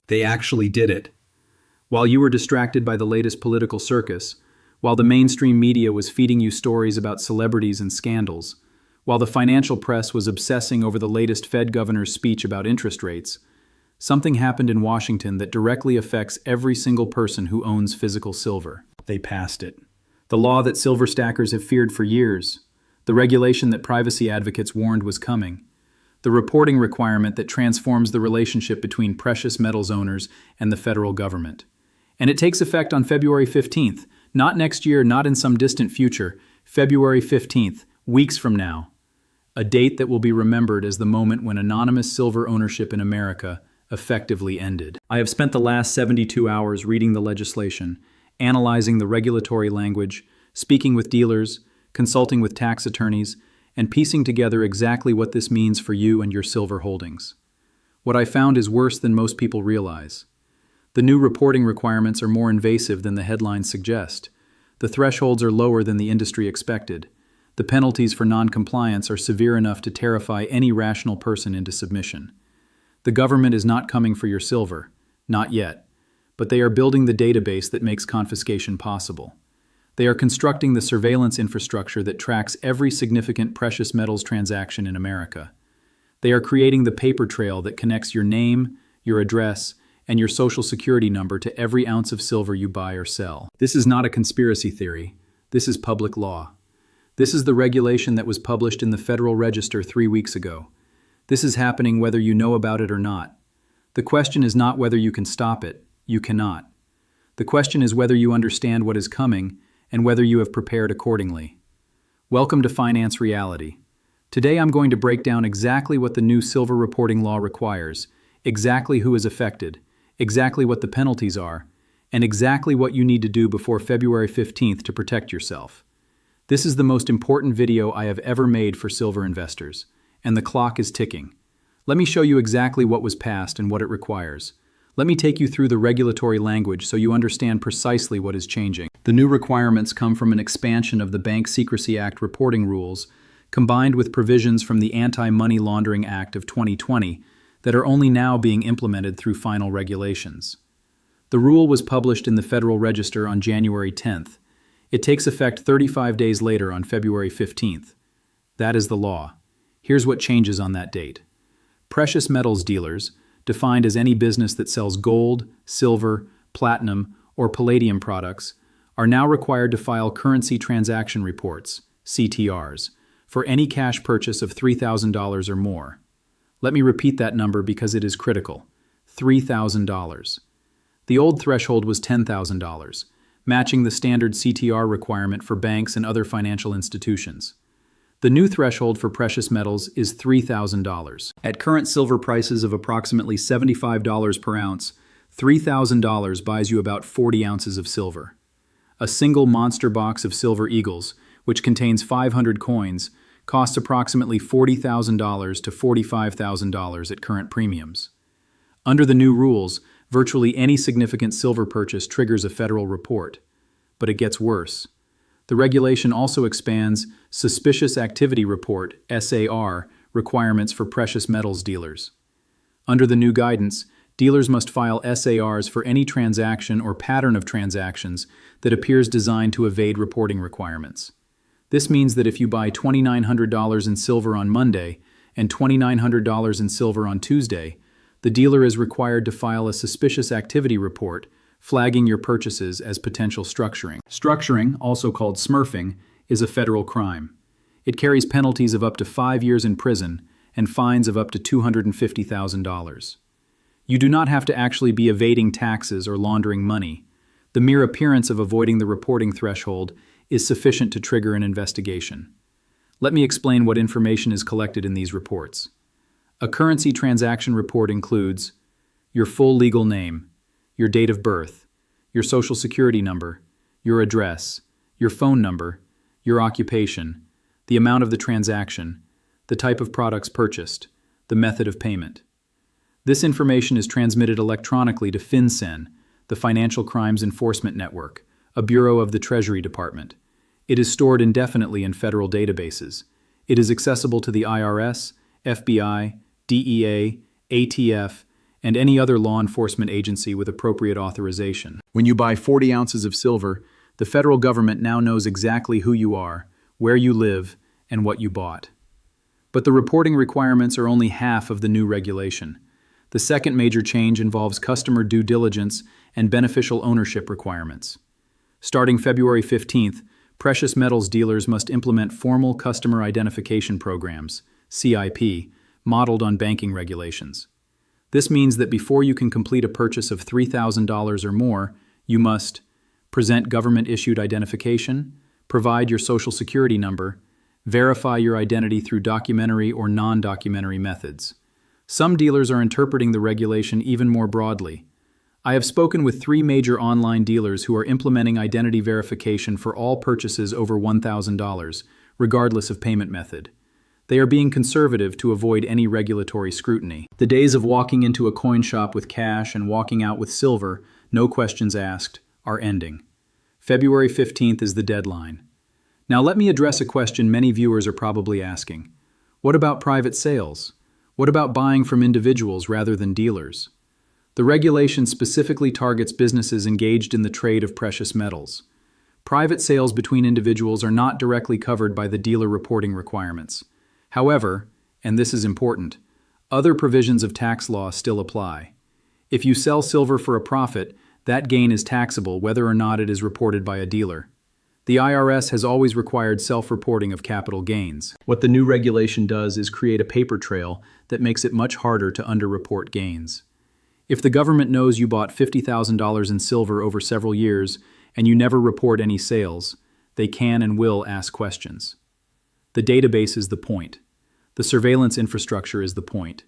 They actually did it. While you were distracted by the latest political circus, while the mainstream media was feeding you stories about celebrities and scandals, while the financial press was obsessing over the latest Fed governor's speech about interest rates, something happened in Washington that directly affects every single person who owns physical silver. They passed it. The law that silver stackers have feared for years. The regulation that privacy advocates warned was coming. The reporting requirement that transforms the relationship between precious metals owners and the federal government. And it takes effect on February 15th, not next year, not in some distant future, February 15th, weeks from now. A date that will be remembered as the moment when anonymous silver ownership in America effectively ended. I have spent the last 72 hours reading the legislation, analyzing the regulatory language, speaking with dealers, consulting with tax attorneys, and piecing together exactly what this means for you and your silver holdings. What I found is worse than most people realize. The new reporting requirements are more invasive than the headlines suggest. The thresholds are lower than the industry expected. The penalties for non-compliance are severe enough to terrify any rational person into submission. The government is not coming for your silver, not yet, but they are building the database that makes confiscation possible. They are constructing the surveillance infrastructure that tracks every significant precious metals transaction in America. They are creating the paper trail that connects your name, your address, and your social security number to every ounce of silver you buy or sell. This is not a conspiracy theory. This is public law. This is the regulation that was published in the Federal Register 3 weeks ago. This is happening whether you know about it or not. The question is not whether you can stop it. You cannot. The question is whether you understand what is coming and whether you have prepared accordingly. Welcome to Finance Reality. Today I'm going to break down exactly what the new silver reporting law requires, exactly who is affected, exactly what the penalties are, and exactly what you need to do before February 15th to protect yourself. This is the most important video I have ever made for silver investors, and the clock is ticking. Let me show you exactly what was passed and what it requires. Let me take you through the regulatory language so you understand precisely what is changing. The new requirements come from an expansion of the Bank Secrecy Act reporting rules, combined with provisions from the Anti-Money Laundering Act of 2020 that are only now being implemented through final regulations. The rule was published in the Federal Register on January 10th. It takes effect 35 days later on February 15th. That is the law. Here's what changes on that date. Precious metals dealers, defined as any business that sells gold, silver, platinum, or palladium products, are now required to file currency transaction reports, CTRs, for any cash purchase of $3,000 or more. Let me repeat that number because it is critical. $3,000. The old threshold was $10,000, matching the standard CTR requirement for banks and other financial institutions. The new threshold for precious metals is $3,000. At current silver prices of approximately $75 per ounce, $3,000 buys you about 40 ounces of silver. A single monster box of Silver Eagles, which contains 500 coins, costs approximately $40,000 to $45,000 at current premiums. Under the new rules, virtually any significant silver purchase triggers a federal report. But it gets worse. The regulation also expands Suspicious Activity Report, SAR, requirements for precious metals dealers. Under the new guidance, dealers must file SARs for any transaction or pattern of transactions that appears designed to evade reporting requirements. This means that if you buy $2,900 in silver on Monday and $2,900 in silver on Tuesday, the dealer is required to file a Suspicious Activity Report, flagging your purchases as potential structuring. Structuring, also called smurfing, is a federal crime. It carries penalties of up to 5 years in prison and fines of up to $250,000. You do not have to actually be evading taxes or laundering money. The mere appearance of avoiding the reporting threshold is sufficient to trigger an investigation. Let me explain what information is collected in these reports. A currency transaction report includes your full legal name, your date of birth, your social security number, your address, your phone number, your occupation, the amount of the transaction, the type of products purchased, the method of payment. This information is transmitted electronically to FinCEN, the Financial Crimes Enforcement Network, a bureau of the Treasury Department. It is stored indefinitely in federal databases. It is accessible to the IRS, FBI, DEA, ATF, and any other law enforcement agency with appropriate authorization. When you buy 40 ounces of silver, the federal government now knows exactly who you are, where you live, and what you bought. But the reporting requirements are only half of the new regulation. The second major change involves customer due diligence and beneficial ownership requirements. Starting February 15th, precious metals dealers must implement formal customer identification programs, CIP, modeled on banking regulations. This means that before you can complete a purchase of $3,000 or more, you must present government-issued identification, provide your Social Security number, verify your identity through documentary or non-documentary methods. Some dealers are interpreting the regulation even more broadly. I have spoken with 3 major online dealers who are implementing identity verification for all purchases over $1,000, regardless of payment method. They are being conservative to avoid any regulatory scrutiny. The days of walking into a coin shop with cash and walking out with silver, no questions asked, are ending. February 15th is the deadline. Now let me address a question many viewers are probably asking. What about private sales? What about buying from individuals rather than dealers? The regulation specifically targets businesses engaged in the trade of precious metals. Private sales between individuals are not directly covered by the dealer reporting requirements. However, and this is important, other provisions of tax law still apply. If you sell silver for a profit, that gain is taxable whether or not it is reported by a dealer. The IRS has always required self-reporting of capital gains. What the new regulation does is create a paper trail that makes it much harder to underreport gains. If the government knows you bought $50,000 in silver over several years and you never report any sales, they can and will ask questions. The database is the point. The surveillance infrastructure is the point.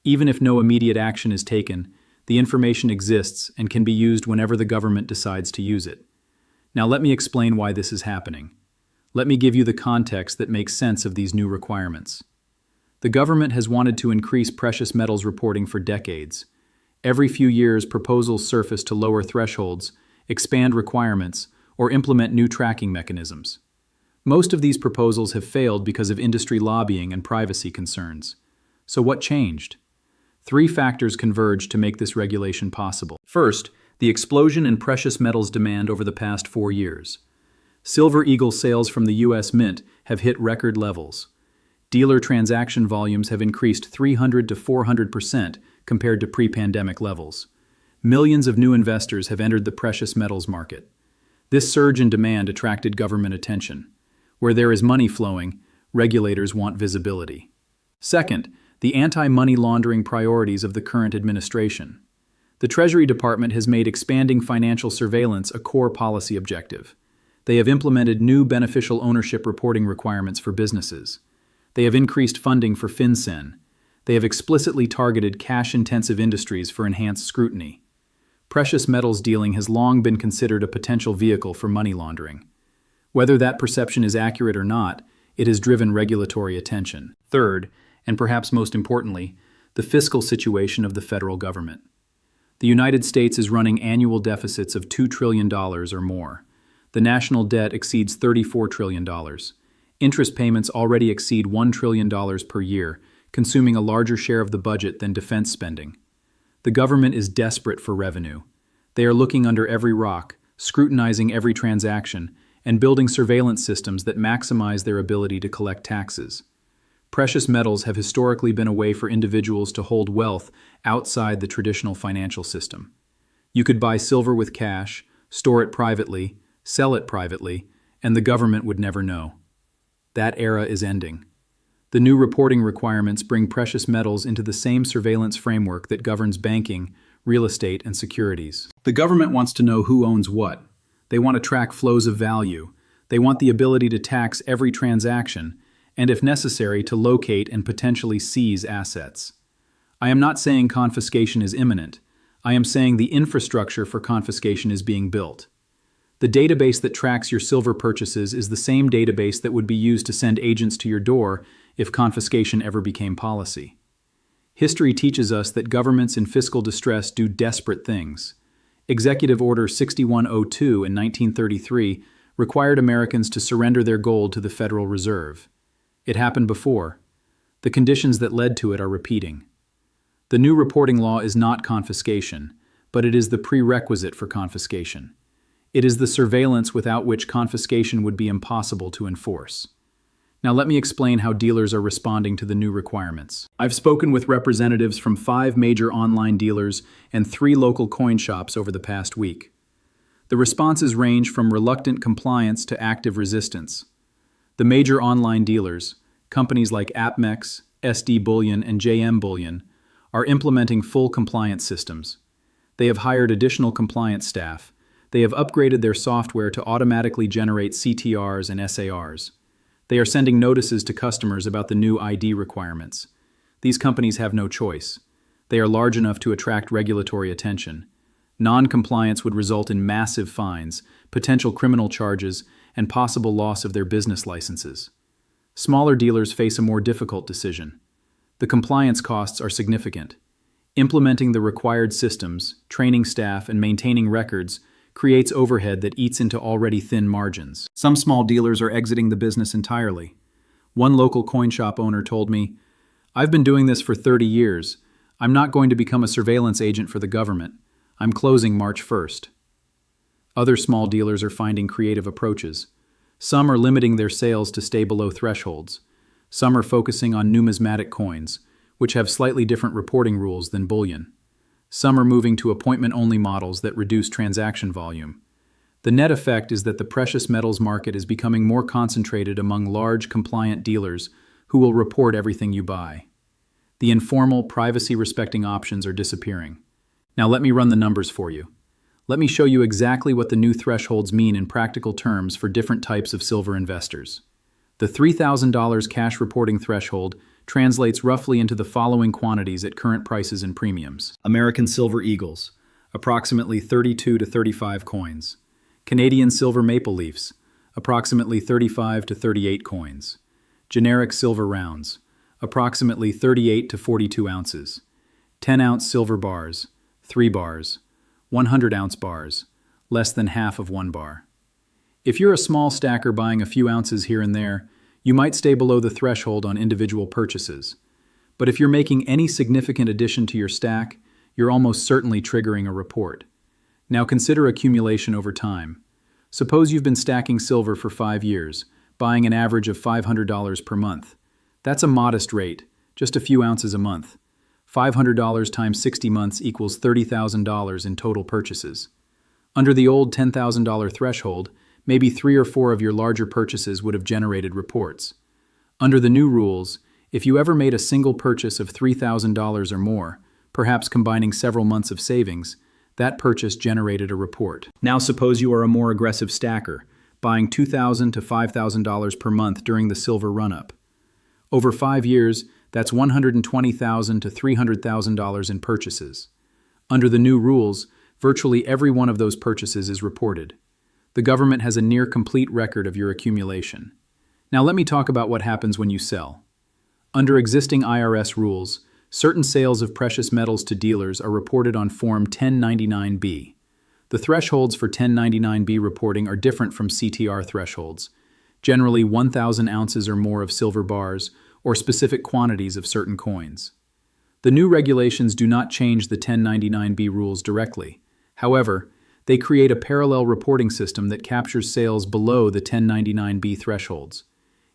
Even if no immediate action is taken, the information exists and can be used whenever the government decides to use it. Now let me explain why this is happening. Let me give you the context that makes sense of these new requirements. The government has wanted to increase precious metals reporting for decades. Every few years, proposals surface to lower thresholds, expand requirements, or implement new tracking mechanisms. Most of these proposals have failed because of industry lobbying and privacy concerns. So what changed? 3 factors converged to make this regulation possible. First, the explosion in precious metals demand over the past 4 years. Silver Eagle sales from the U.S. Mint have hit record levels. Dealer transaction volumes have increased 300 to 400% compared to pre-pandemic levels. Millions of new investors have entered the precious metals market. This surge in demand attracted government attention. Where there is money flowing, regulators want visibility. Second, the anti-money laundering priorities of the current administration. The Treasury Department has made expanding financial surveillance a core policy objective. They have implemented new beneficial ownership reporting requirements for businesses. They have increased funding for FinCEN. They have explicitly targeted cash-intensive industries for enhanced scrutiny. Precious metals dealing has long been considered a potential vehicle for money laundering. Whether that perception is accurate or not, it has driven regulatory attention. Third, and perhaps most importantly, the fiscal situation of the federal government. The United States is running annual deficits of $2 trillion or more. The national debt exceeds $34 trillion. Interest payments already exceed $1 trillion per year, consuming a larger share of the budget than defense spending. The government is desperate for revenue. They are looking under every rock, scrutinizing every transaction, and building surveillance systems that maximize their ability to collect taxes. Precious metals have historically been a way for individuals to hold wealth outside the traditional financial system. You could buy silver with cash, store it privately, sell it privately, and the government would never know. That era is ending. The new reporting requirements bring precious metals into the same surveillance framework that governs banking, real estate, and securities. The government wants to know who owns what. They want to track flows of value. They want the ability to tax every transaction, and if necessary, to locate and potentially seize assets. I am not saying confiscation is imminent. I am saying the infrastructure for confiscation is being built. The database that tracks your silver purchases is the same database that would be used to send agents to your door if confiscation ever became policy. History teaches us that governments in fiscal distress do desperate things. Executive Order 6102 in 1933 required Americans to surrender their gold to the Federal Reserve. It happened before. The conditions that led to it are repeating. The new reporting law is not confiscation, but it is the prerequisite for confiscation. It is the surveillance without which confiscation would be impossible to enforce. Now let me explain how dealers are responding to the new requirements. I've spoken with representatives from 5 major online dealers and 3 local coin shops over the past week. The responses range from reluctant compliance to active resistance. The major online dealers, companies like AppMex, SD Bullion, and JM Bullion, are implementing full compliance systems. They have hired additional compliance staff. They have upgraded their software to automatically generate CTRs and SARs. They are sending notices to customers about the new ID requirements. These companies have no choice. They are large enough to attract regulatory attention. Non-compliance would result in massive fines, potential criminal charges, and possible loss of their business licenses. Smaller dealers face a more difficult decision. The compliance costs are significant. Implementing the required systems, training staff, and maintaining records creates overhead that eats into already thin margins. Some small dealers are exiting the business entirely. One local coin shop owner told me, "I've been doing this for 30 years. I'm not going to become a surveillance agent for the government. I'm closing March 1st. Other small dealers are finding creative approaches. Some are limiting their sales to stay below thresholds. Some are focusing on numismatic coins, which have slightly different reporting rules than bullion. Some are moving to appointment-only models that reduce transaction volume. The net effect is that the precious metals market is becoming more concentrated among large, compliant dealers who will report everything you buy. The informal, privacy-respecting options are disappearing. Now let me run the numbers for you. Let me show you exactly what the new thresholds mean in practical terms for different types of silver investors. The $3,000 cash reporting threshold translates roughly into the following quantities at current prices and premiums. American Silver Eagles, approximately 32 to 35 coins. Canadian Silver Maple Leafs, approximately 35 to 38 coins. Generic Silver Rounds, approximately 38 to 42 ounces. 10-ounce silver bars, 3 bars. 100-ounce bars, less than half of 1 bar. If you're a small stacker buying a few ounces here and there, you might stay below the threshold on individual purchases. But if you're making any significant addition to your stack, you're almost certainly triggering a report. Now consider accumulation over time. Suppose you've been stacking silver for 5 years, buying an average of $500 per month. That's a modest rate, just a few ounces a month. $500 times 60 months equals $30,000 in total purchases. Under the old $10,000 threshold, maybe 3 or 4 of your larger purchases would have generated reports. Under the new rules, if you ever made a single purchase of $3,000 or more, perhaps combining several months of savings, that purchase generated a report. Now suppose you are a more aggressive stacker, buying $2,000 to $5,000 per month during the silver run-up. Over 5 years, that's $120,000 to $300,000 in purchases. Under the new rules, virtually every one of those purchases is reported. The government has a near-complete record of your accumulation. Now let me talk about what happens when you sell. Under existing IRS rules, certain sales of precious metals to dealers are reported on Form 1099-B. The thresholds for 1099-B reporting are different from CTR thresholds, generally 1,000 ounces or more of silver bars, or specific quantities of certain coins. The new regulations do not change the 1099-B rules directly. However, they create a parallel reporting system that captures sales below the 1099-B thresholds.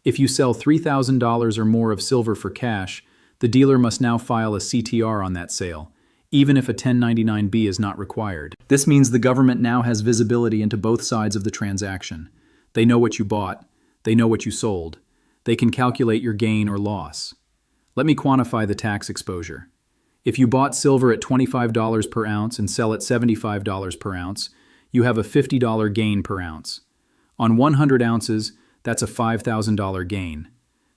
If you sell $3,000 or more of silver for cash, the dealer must now file a CTR on that sale, even if a 1099-B is not required. This means the government now has visibility into both sides of the transaction. They know what you bought, they know what you sold. They can calculate your gain or loss. Let me quantify the tax exposure. If you bought silver at $25 per ounce and sell at $75 per ounce, you have a $50 gain per ounce. On 100 ounces, that's a $5,000 gain.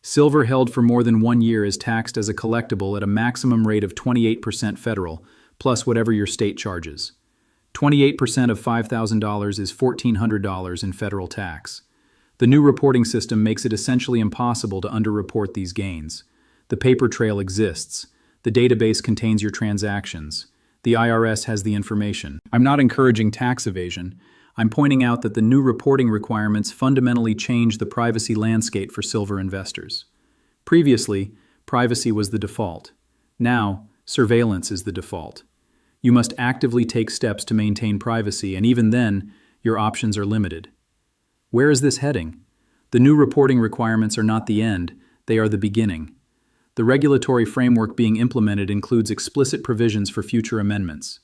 Silver held for more than 1 year is taxed as a collectible at a maximum rate of 28% federal, plus whatever your state charges. 28% of $5,000 is $1,400 in federal tax. The new reporting system makes it essentially impossible to underreport these gains. The paper trail exists. The database contains your transactions. The IRS has the information. I'm not encouraging tax evasion. I'm pointing out that the new reporting requirements fundamentally change the privacy landscape for silver investors. Previously, privacy was the default. Now, surveillance is the default. You must actively take steps to maintain privacy, and even then, your options are limited. Where is this heading? The new reporting requirements are not the end, they are the beginning. The regulatory framework being implemented includes explicit provisions for future amendments.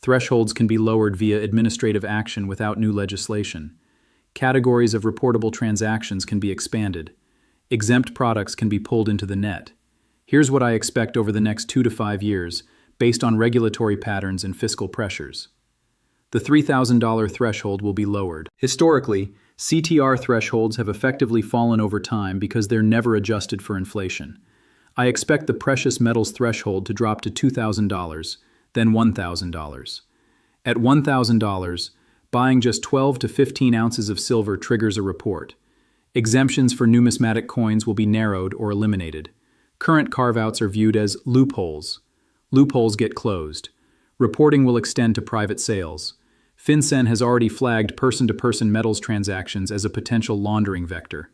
Thresholds can be lowered via administrative action without new legislation. Categories of reportable transactions can be expanded. Exempt products can be pulled into the net. Here's what I expect over the next 2 to 5 years, based on regulatory patterns and fiscal pressures. The $3,000 threshold will be lowered. Historically, CTR thresholds have effectively fallen over time because they're never adjusted for inflation. I expect the precious metals threshold to drop to $2,000, then $1,000. At $1,000, buying just 12 to 15 ounces of silver triggers a report. Exemptions for numismatic coins will be narrowed or eliminated. Current carve-outs are viewed as loopholes. Loopholes get closed. Reporting will extend to private sales. FinCEN has already flagged person-to-person metals transactions as a potential laundering vector.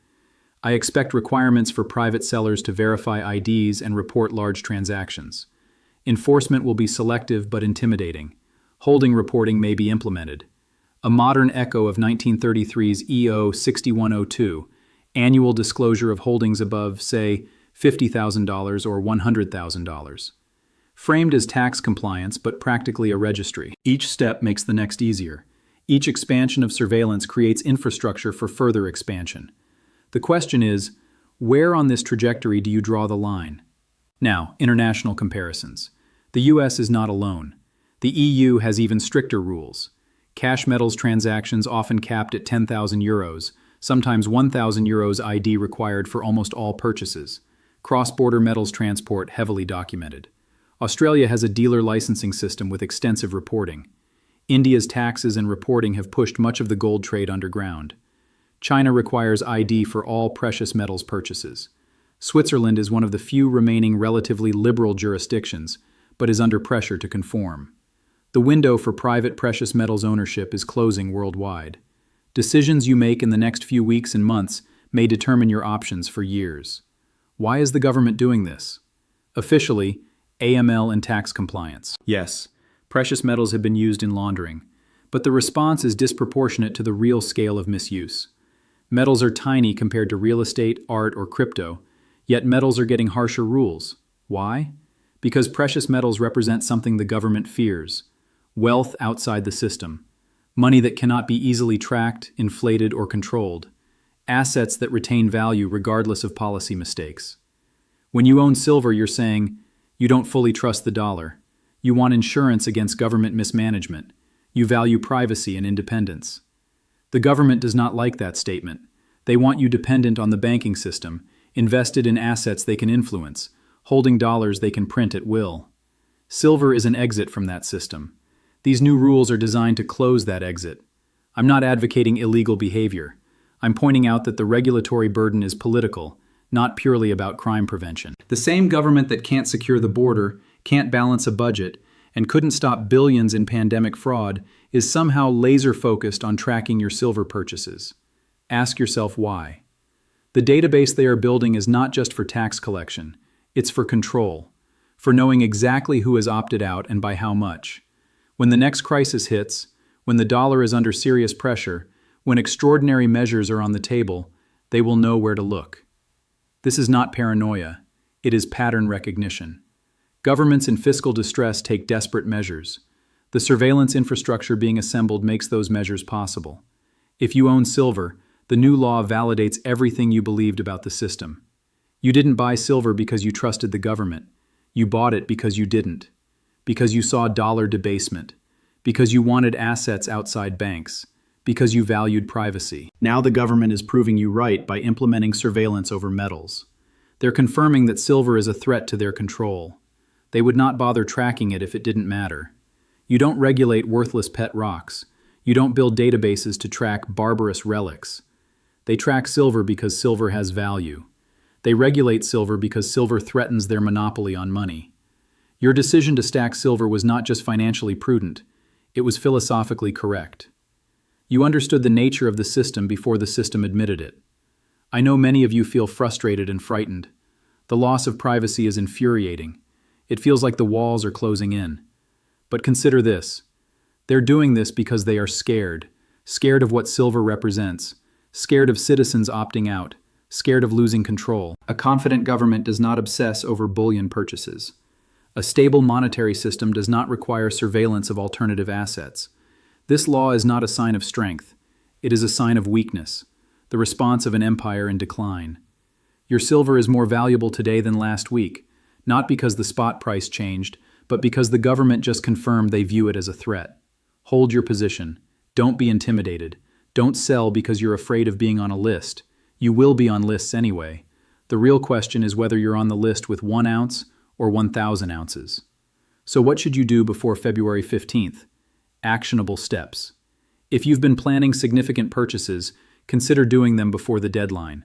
I expect requirements for private sellers to verify IDs and report large transactions. Enforcement will be selective but intimidating. Holding reporting may be implemented. A modern echo of 1933's EO 6102, annual disclosure of holdings above, say, $50,000 or $100,000. Framed as tax compliance but practically a registry. Each step makes the next easier. Each expansion of surveillance creates infrastructure for further expansion. The question is, where on this trajectory do you draw the line? Now, international comparisons. The US is not alone. The EU has even stricter rules. Cash metals transactions often capped at 10,000 euros, sometimes 1,000 euros ID required for almost all purchases. Cross-border metals transport heavily documented. Australia has a dealer licensing system with extensive reporting. India's taxes and reporting have pushed much of the gold trade underground. China requires ID for all precious metals purchases. Switzerland is one of the few remaining relatively liberal jurisdictions, but is under pressure to conform. The window for private precious metals ownership is closing worldwide. Decisions you make in the next few weeks and months may determine your options for years. Why is the government doing this? Officially, AML and tax compliance. Yes, precious metals have been used in laundering, but the response is disproportionate to the real scale of misuse. Metals are tiny compared to real estate, art, or crypto, yet metals are getting harsher rules. Why? Because precious metals represent something the government fears: wealth outside the system, money that cannot be easily tracked, inflated, or controlled, assets that retain value regardless of policy mistakes. When you own silver, you're saying, you don't fully trust the dollar. You want insurance against government mismanagement. You value privacy and independence. The government does not like that statement. They want you dependent on the banking system, invested in assets they can influence, holding dollars they can print at will. Silver is an exit from that system. These new rules are designed to close that exit. I'm not advocating illegal behavior. I'm pointing out that the regulatory burden is political, not purely about crime prevention. The same government that can't secure the border, can't balance a budget, and couldn't stop billions in pandemic fraud is somehow laser-focused on tracking your silver purchases. Ask yourself why. The database they are building is not just for tax collection, it's for control, for knowing exactly who has opted out and by how much. When the next crisis hits, when the dollar is under serious pressure, when extraordinary measures are on the table, they will know where to look. This is not paranoia, it is pattern recognition. Governments in fiscal distress take desperate measures. The surveillance infrastructure being assembled makes those measures possible. If you own silver, the new law validates everything you believed about the system. You didn't buy silver because you trusted the government. You bought it because you didn't. Because you saw dollar debasement. Because you wanted assets outside banks. Because you valued privacy. Now the government is proving you right by implementing surveillance over metals. They're confirming that silver is a threat to their control. They would not bother tracking it if it didn't matter. You don't regulate worthless pet rocks. You don't build databases to track barbarous relics. They track silver because silver has value. They regulate silver because silver threatens their monopoly on money. Your decision to stack silver was not just financially prudent, it was philosophically correct. You understood the nature of the system before the system admitted it. I know many of you feel frustrated and frightened. The loss of privacy is infuriating. It feels like the walls are closing in. But consider this. They're doing this because they are scared. Scared of what silver represents. Scared of citizens opting out. Scared of losing control. A confident government does not obsess over bullion purchases. A stable monetary system does not require surveillance of alternative assets. This law is not a sign of strength. It is a sign of weakness, the response of an empire in decline. Your silver is more valuable today than last week, not because the spot price changed, but because the government just confirmed they view it as a threat. Hold your position. Don't be intimidated. Don't sell because you're afraid of being on a list. You will be on lists anyway. The real question is whether you're on the list with 1 ounce or 1,000 ounces. So what should you do before February 15th? Actionable steps. If you've been planning significant purchases, consider doing them before the deadline.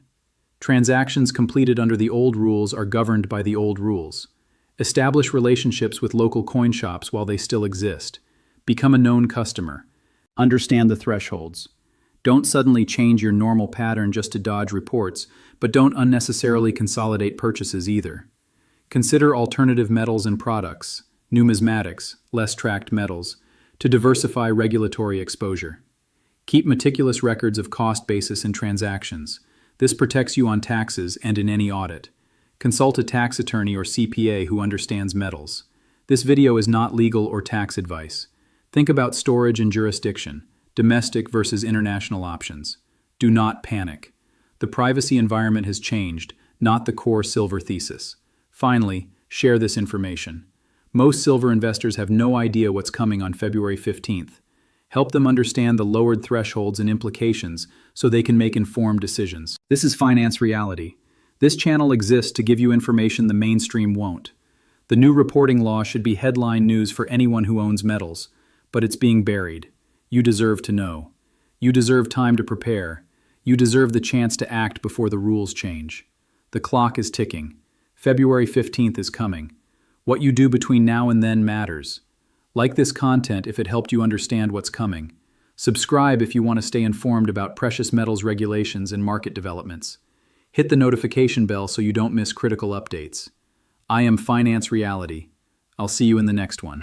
Transactions completed under the old rules are governed by the old rules. Establish relationships with local coin shops while they still exist. Become a known customer. Understand the thresholds. Don't suddenly change your normal pattern just to dodge reports, but don't unnecessarily consolidate purchases either. Consider alternative metals and products, numismatics, less tracked metals, to diversify regulatory exposure. Keep meticulous records of cost basis and transactions. This protects you on taxes and in any audit. Consult a tax attorney or CPA who understands metals. This video is not legal or tax advice. Think about storage and jurisdiction, domestic versus international options. Do not panic. The privacy environment has changed, not the core silver thesis. Finally, share this information. Most silver investors have no idea what's coming on February 15th. Help them understand the lowered thresholds and implications so they can make informed decisions. This is Finance Reality. This channel exists to give you information the mainstream won't. The new reporting law should be headline news for anyone who owns metals, but it's being buried. You deserve to know. You deserve time to prepare. You deserve the chance to act before the rules change. The clock is ticking. February 15th is coming. What you do between now and then matters. Like this content if it helped you understand what's coming. Subscribe if you want to stay informed about precious metals regulations and market developments. Hit the notification bell so you don't miss critical updates. I am Finance Reality. I'll see you in the next one.